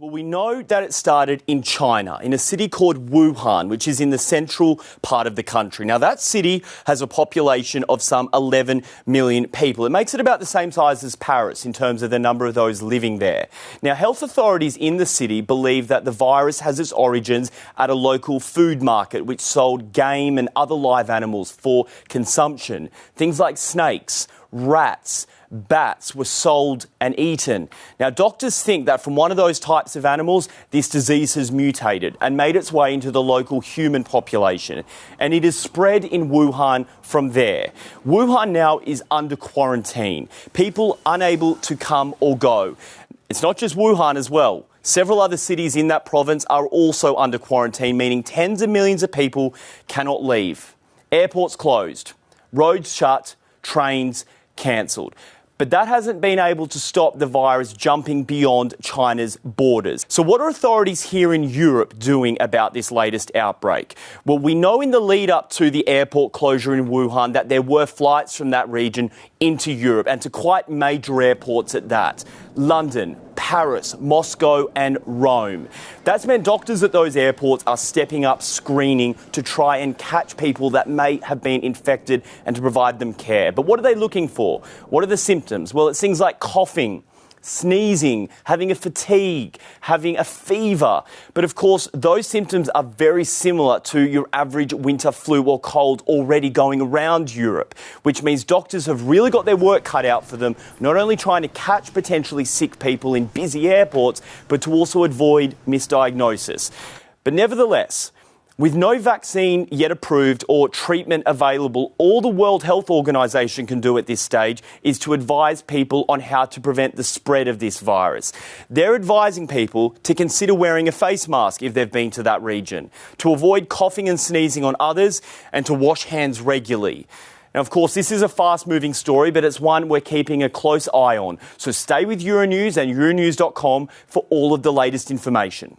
Well, we know that it started in China, in a city called Wuhan, which is in the central part of the country. Now, that city has a population of some 11 million people. It makes it about the same size as Paris in terms of the number of those living there. Now, health authorities in the city believe that the virus has its origins at a local food market, which sold game and other live animals for consumption. Things like snakes, rats, bats were sold and eaten. Now, doctors think that from one of those types of animals, this disease has mutated and made its way into the local human population. And it is spread in Wuhan from there. Wuhan now is under quarantine. People unable to come or go. It's not just Wuhan as well. Several other cities in that province are also under quarantine, meaning tens of millions of people cannot leave. Airports closed, roads shut, trains cancelled. But that hasn't been able to stop the virus jumping beyond China's borders. So what are authorities here in Europe doing about this latest outbreak? Well, we know in the lead up to the airport closure in Wuhan that there were flights from that region into Europe, and to quite major airports at that. London, Paris, Moscow and Rome. That's meant doctors at those airports are stepping up screening to try and catch people that may have been infected and to provide them care. But what are they looking for? What are the symptoms? Well, it's things like coughing, sneezing, having a fatigue, having a fever. But of course, those symptoms are very similar to your average winter flu or cold already going around Europe, which means doctors have really got their work cut out for them, not only trying to catch potentially sick people in busy airports, but to also avoid misdiagnosis. But nevertheless, with no vaccine yet approved or treatment available, all the World Health Organization can do at this stage is to advise people on how to prevent the spread of this virus. They're advising people to consider wearing a face mask if they've been to that region, to avoid coughing and sneezing on others, and to wash hands regularly. Now, of course, this is a fast-moving story, but it's one we're keeping a close eye on. So stay with Euronews and Euronews.com for all of the latest information.